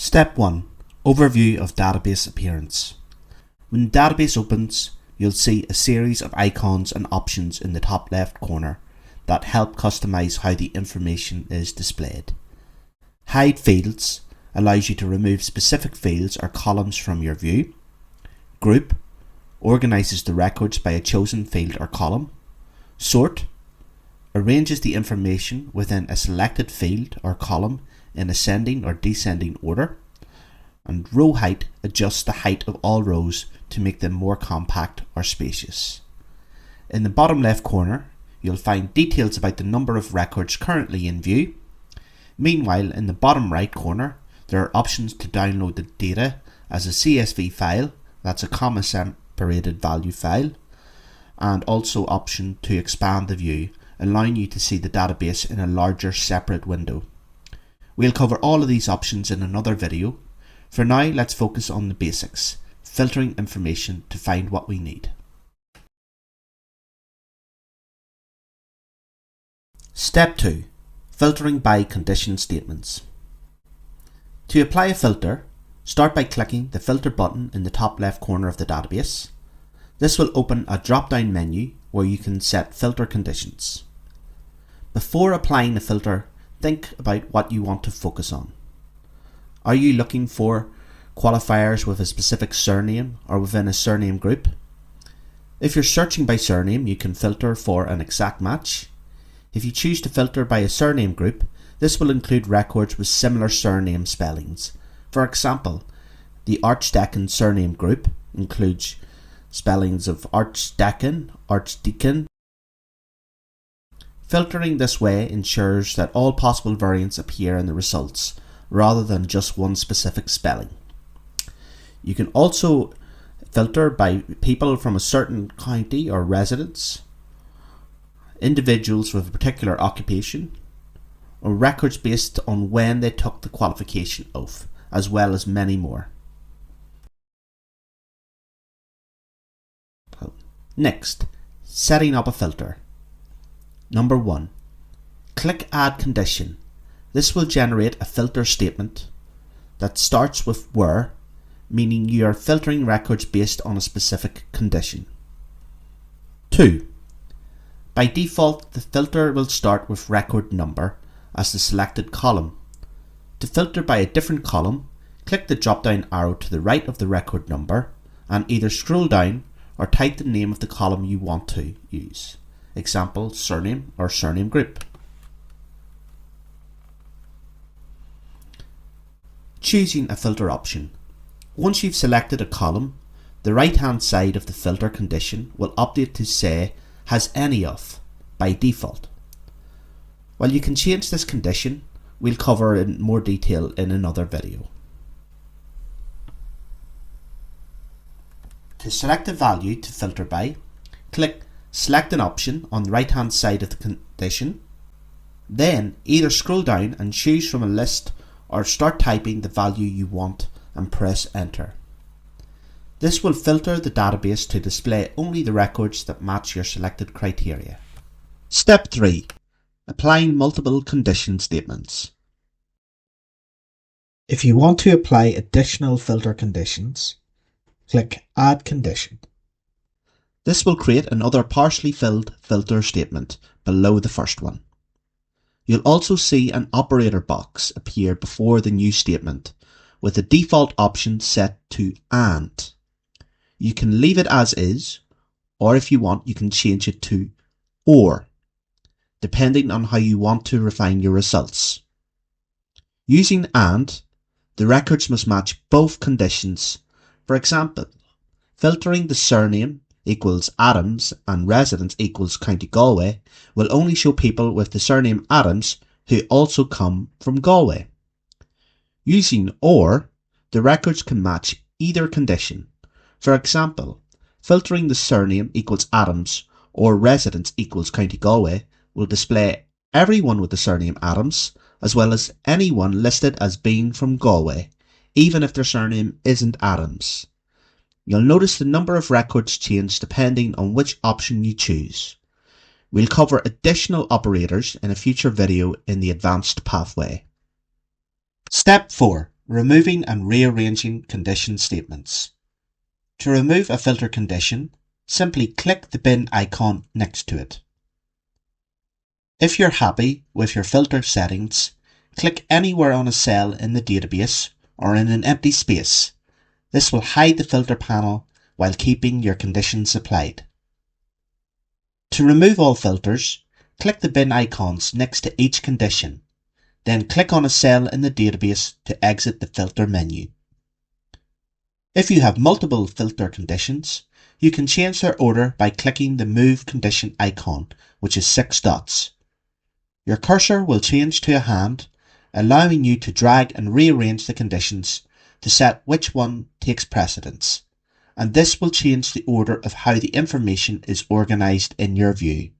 Step 1. Overview of database appearance. When the database opens, you'll see a series of icons and options in the top left corner that help customize how the information is displayed. Hide fields allows you to remove specific fields or columns from your view. Group organizes the records by a chosen field or column. Sort arranges the information within a selected field or column in ascending or descending order. And row height adjusts the height of all rows to make them more compact or spacious. In the bottom left corner, you'll find details about the number of records currently in view. Meanwhile, in the bottom right corner, there are options to download the data as a CSV file, that's a comma separated value file, and also option to expand the view, allowing you to see the database in a larger separate window. We'll cover all of these options in another video. For now, let's focus on the basics, filtering information to find what we need. Step 2. Filtering by condition statements. To apply a filter, start by clicking the filter button in the top left corner of the database. This will open a drop-down menu where you can set filter conditions. Before applying the filter, think about what you want to focus on. Are you looking for qualifiers with a specific surname or within a surname group? If you're searching by surname, you can filter for an exact match. If you choose to filter by a surname group, this will include records with similar surname spellings. For example, the Archdeacon surname group includes spellings of Archdeacon, Archdeacon. Filtering this way ensures that all possible variants appear in the results, rather than just one specific spelling. You can also filter by people from a certain county or residence, individuals with a particular occupation, or records based on when they took the qualification oath, as well as many more. Next, setting up a filter. Number 1. Click Add Condition. This will generate a filter statement that starts with where, meaning you are filtering records based on a specific condition. 2. By default, the filter will start with record number as the selected column. To filter by a different column, click the drop-down arrow to the right of the record number and either scroll down or type the name of the column you want to use. Example, surname or surname group. Choosing a filter option. Once you've selected a column, the right hand side of the filter condition will update to say has any of by default. While you can change this condition, we'll cover in more detail in another video. To select a value to filter by, click Select an option on the right hand side of the condition. Then either scroll down and choose from a list or start typing the value you want and press enter. This will filter the database to display only the records that match your selected criteria. Step 3. Applying multiple condition statements. If you want to apply additional filter conditions, click Add Condition. This will create another partially filled filter statement below the first one. You'll also see an operator box appear before the new statement with the default option set to AND. You can leave it as is, or if you want, you can change it to OR, depending on how you want to refine your results. Using AND, the records must match both conditions. For example, filtering the surname equals Adams and residence equals County Galway will only show people with the surname Adams who also come from Galway. Using OR, the records can match either condition. For example, filtering the surname equals Adams or residence equals County Galway will display everyone with the surname Adams as well as anyone listed as being from Galway, even if their surname isn't Adams. You'll notice the number of records change depending on which option you choose. We'll cover additional operators in a future video in the advanced pathway. Step 4. Removing and rearranging condition statements. To remove a filter condition, simply click the bin icon next to it. If you're happy with your filter settings, click anywhere on a cell in the database or in an empty space. This will hide the filter panel while keeping your conditions applied. To remove all filters, click the bin icons next to each condition. Then click on a cell in the database to exit the filter menu. If you have multiple filter conditions, you can change their order by clicking the Move Condition icon, which is 6 dots. Your cursor will change to a hand, allowing you to drag and rearrange the conditions to set which one takes precedence, and this will change the order of how the information is organised in your view.